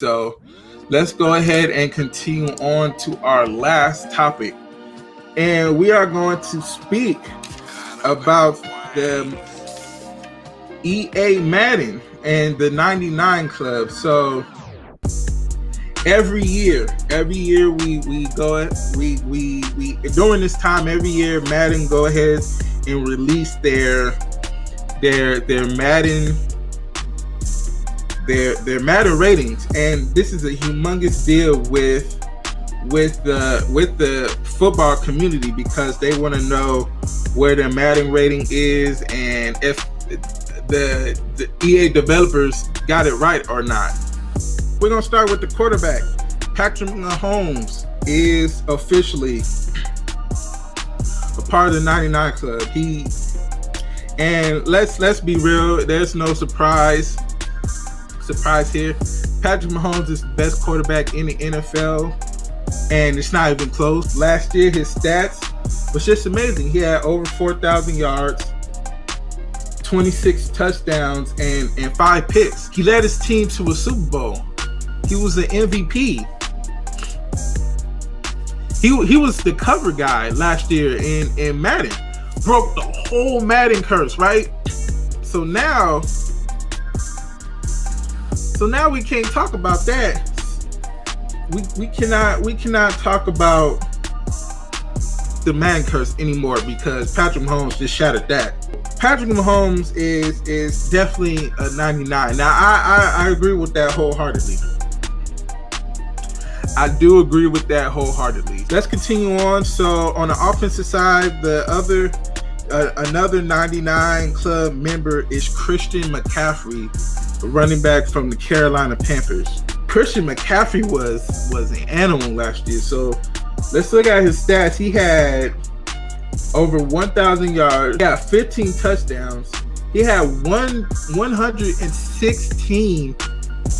So let's go ahead and continue on to our last topic. And we are going to speak about the EA Madden and the 99 Club. So every year we go we during this time every year Madden go ahead and release their Madden their Madden ratings, and this is a humongous deal with the football community because they want to know where their Madden rating is and if the EA developers got it right or not. We're gonna start with the quarterback. Patrick Mahomes is officially a part of the 99 Club. And let's be real. There's no surprise here. Patrick Mahomes is the best quarterback in the NFL, and it's not even close. Last year, his stats was just amazing. He had over 4,000 yards, 26 touchdowns, and 5 picks. He led his team to a Super Bowl. He was the MVP. He was the cover guy last year in Madden. Broke the whole Madden curse, right? So now we can't talk about that. We cannot talk about the Madden curse anymore because Patrick Mahomes just shattered that. Patrick Mahomes is definitely a 99. Now I agree with that wholeheartedly. I do agree with that wholeheartedly. Let's continue on. So on the offensive side, another 99 Club member is Christian McCaffrey, running back from the Carolina Panthers. Christian McCaffrey was an animal last year. So let's look at his stats. He had over 1,000 yards. He had 15 touchdowns. He had 116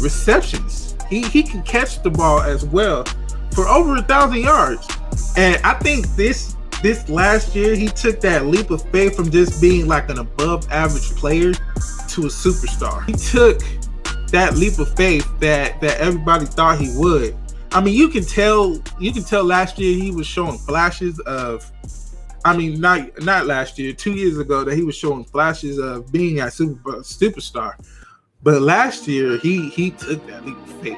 receptions. He can catch the ball as well for over 1,000 yards. And I think this last year he took that leap of faith from just being like an above average player to a superstar. He took that leap of faith that everybody thought he would. I mean, you can tell last year he was showing flashes of, I mean, not last year, 2 years ago, that he was showing flashes of being a superstar. But last year, he took that leap of faith.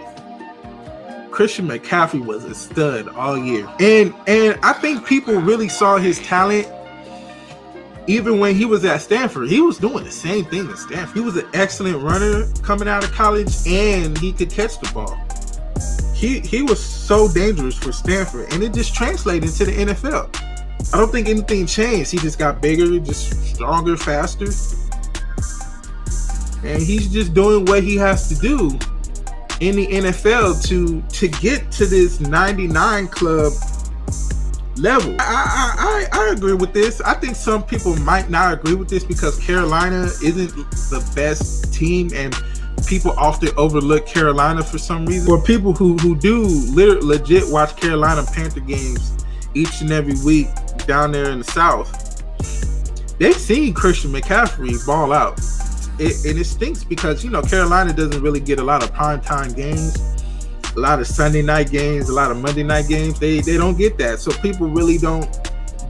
Christian McCaffrey was a stud all year. And I think people really saw his talent even when he was at Stanford. He was doing the same thing at Stanford. He was an excellent runner coming out of college, and he could catch the ball. He was so dangerous for Stanford, and it just translated into the NFL. I don't think anything changed. He just got bigger, just stronger, faster. And he's just doing what he has to do in the NFL to get to this 99 Club level. I agree with this. I think some people might not agree with this because Carolina isn't the best team, and people often overlook Carolina for some reason. For people who do legit watch Carolina Panther games each and every week down there in the South, they've seen Christian McCaffrey ball out. It stinks because, Carolina doesn't really get a lot of primetime games, a lot of Sunday night games, a lot of Monday night games. They don't get that. So people really don't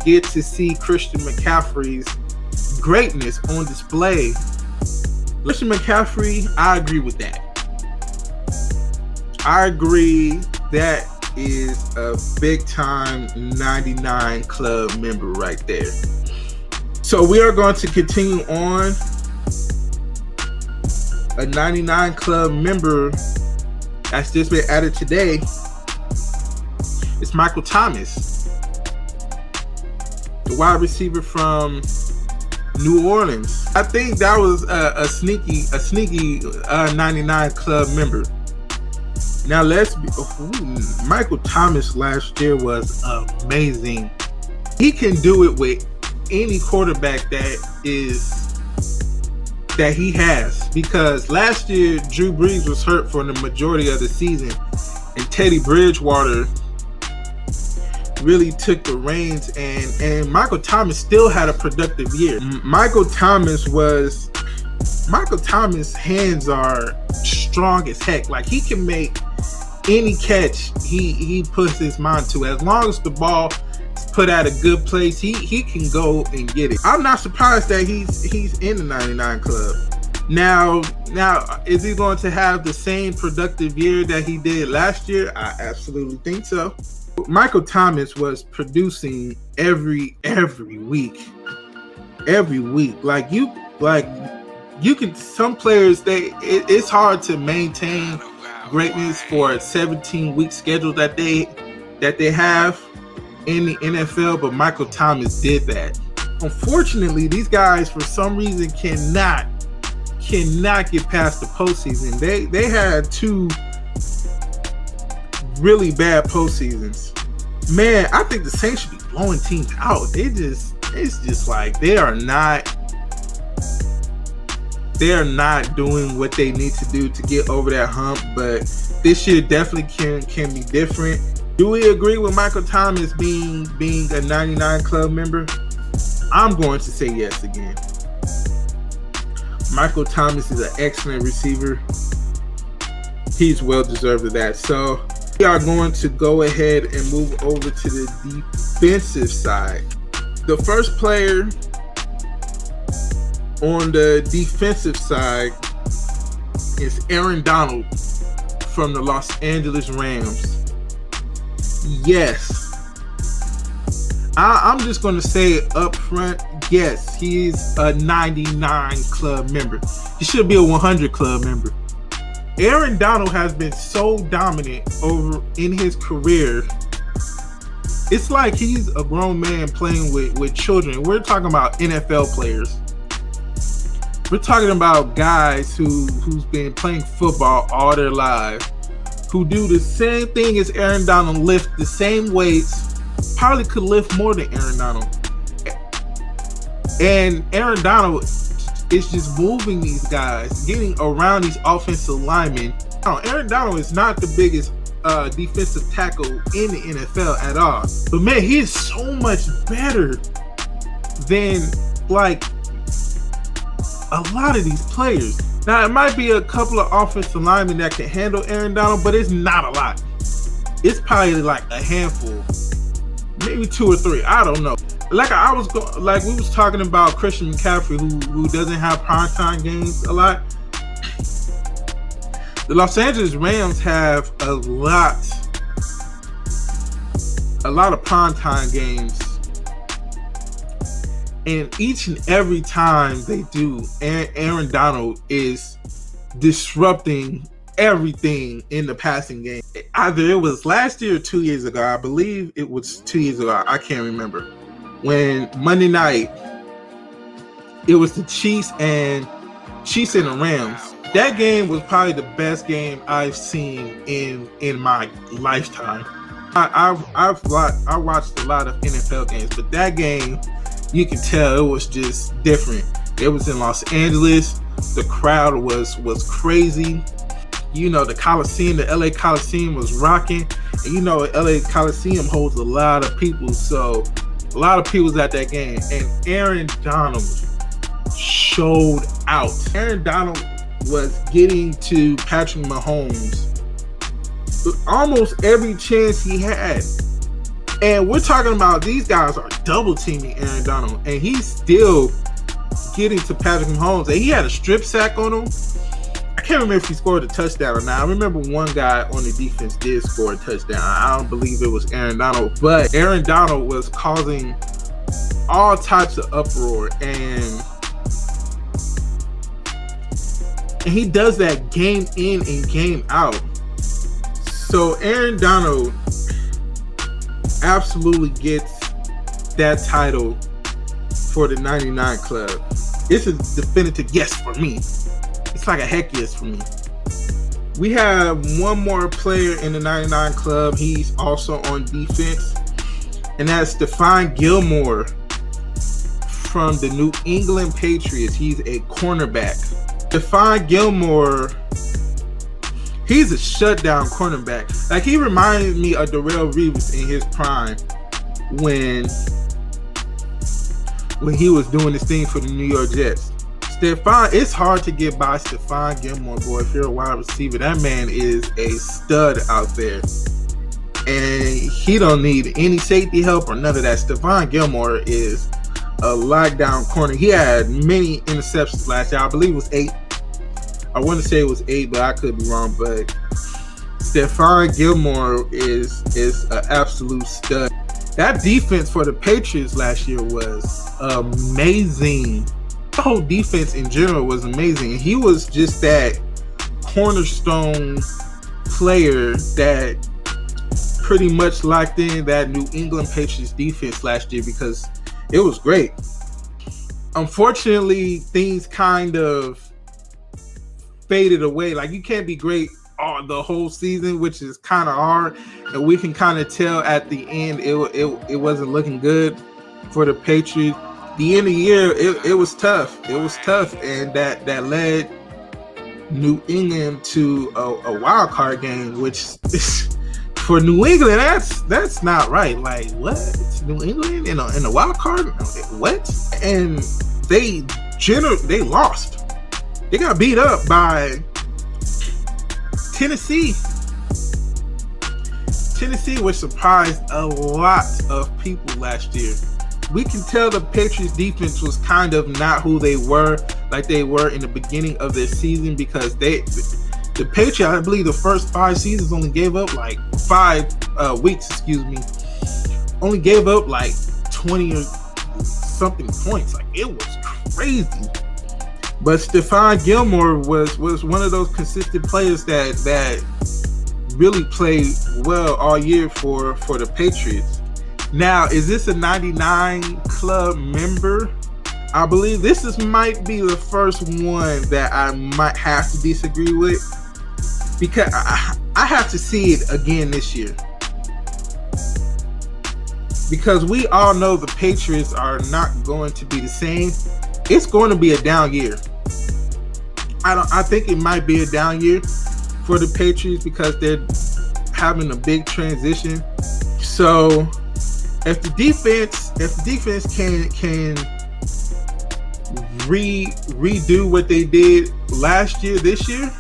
get to see Christian McCaffrey's greatness on display. Christian McCaffrey, I agree with that. I agree that is a big time 99 Club member right there. So we are going to continue on. A 99 Club member that's just been added today is Michael Thomas, the wide receiver from New Orleans. I think that was a sneaky 99 Club member. Now Michael Thomas last year was amazing. He can do it with any quarterback that he has, because last year Drew Brees was hurt for the majority of the season, and Teddy Bridgewater really took the reins, and Michael Thomas still had a productive year. Michael Thomas' hands are strong as heck. Like, he can make any catch he puts his mind to. As long as the ball is put at a good place, he can go and get it. I'm not surprised that he's in the 99 club. Now, is he going to have the same productive year that he did last year? I absolutely think so. Michael Thomas was producing every week. Like you can, some players, it's hard to maintain greatness for a 17-week schedule that they have in the NFL, but Michael Thomas did that. Unfortunately, these guys for some reason cannot get past the postseason. They had 2 really bad postseasons. Man, I think the Saints should be blowing teams out. It's just like they are not doing what they need to do to get over that hump. But this year definitely can be different. Do we agree with Michael Thomas being a 99 club member? I'm going to say yes again. Michael Thomas is an excellent receiver. He's well deserved of that. So we are going to go ahead and move over to the defensive side. The first player on the defensive side is Aaron Donald from the Los Angeles Rams. Yes. I'm just going to say it up front. Yes, he's a 99 club member. He should be a 100 club member. Aaron Donald has been so dominant over in his career. It's like he's a grown man playing with children. We're talking about NFL players. We're talking about guys who's been playing football all their lives, who do the same thing as Aaron Donald, lift the same weights, probably could lift more than Aaron Donald. And Aaron Donald is just moving these guys, getting around these offensive linemen. Now, Aaron Donald is not the biggest defensive tackle in the NFL at all. But man, he is so much better than like a lot of these players. Now, it might be a couple of offensive linemen that can handle Aaron Donald, but it's not a lot. It's probably like a handful, maybe 2 or 3. I don't know. Like we was talking about Christian McCaffrey, who doesn't have primetime games a lot. The Los Angeles Rams have a lot of primetime games, and each and every time they do, Aaron Donald is disrupting everything in the passing game. Either it was last year or 2 years ago. I believe it was 2 years ago. I can't remember. When Monday night, it was the Chiefs and the Rams. That game was probably the best game I've seen in my lifetime. I watched a lot of NFL games, but that game, you can tell it was just different. It was in Los Angeles. The crowd was crazy. You know, the Coliseum, the LA Coliseum was rocking. And you know, LA Coliseum holds a lot of people, so a lot of people was at that game. And Aaron Donald showed out. Aaron Donald was getting to Patrick Mahomes almost every chance he had. And we're talking about these guys are double teaming Aaron Donald, and he's still getting to Patrick Mahomes. And he had a strip sack on him. I can't remember if he scored a touchdown or not. I remember one guy on the defense did score a touchdown. I don't believe it was Aaron Donald, but Aaron Donald was causing all types of uproar, and he does that game in and game out. So Aaron Donald absolutely gets that title for the 99 club. It's a definitive yes for me. It's like a heck yes for me. We have one more player in the 99 club. He's also on defense, and that's Stephon Gilmore from the New England Patriots. He's a cornerback. Stephon Gilmore, he's a shutdown cornerback. Like, he reminded me of Darrelle Revis in his prime when he was doing this thing for the New York Jets. it's hard to get by Stephon Gilmore, boy. If you're a wide receiver, that man is a stud out there. And he don't need any safety help or none of that. Stephon Gilmore is a lockdown corner. He had many interceptions last year. I believe it was 8. I want to say it was 8, but I could be wrong. But Stephon Gilmore is an absolute stud. That defense for the Patriots last year was amazing. The whole defense in general was amazing. He was just that cornerstone player that pretty much locked in that New England Patriots defense last year because it was great. Unfortunately, things kind of faded away. Like, you can't be great all the whole season, which is kind of hard, and we can kind of tell at the end it wasn't looking good for the Patriots. The end of the year, it was tough. It was tough, and that led New England to a wild card game, which is, for New England, that's not right. Like, what? New England in a wild card? What? And they lost. They got beat up by Tennessee, which surprised a lot of people last year. We can tell the Patriots defense was kind of not who they were, like they were in the beginning of their season, because the Patriots, I believe the first 5 seasons only gave up like 5 weeks, only gave up like 20 or something points. Like, it was crazy. But Stephon Gilmore was one of those consistent players that really played well all year for the Patriots. Now, is this a 99 club member? I believe this might be the first one that I might have to disagree with, because I have to see it again this year. Because we all know the Patriots are not going to be the same. It's going to be a down year. I think it might be a down year for the Patriots because they're having a big transition. So if the defense can redo what they did last year, this year,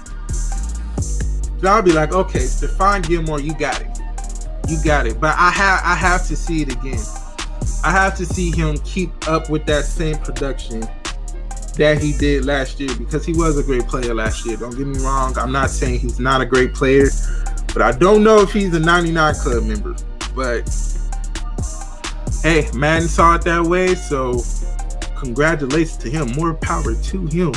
I'll be like, okay, Stephon Gilmore, you got it. But I have to see it again. I have to see him keep up with that same production that he did last year, because he was a great player last year. Don't get me wrong. I'm not saying he's not a great player, but I don't know if he's a 99 club member. But hey, Madden saw it that way, so congratulations to him. More power to him.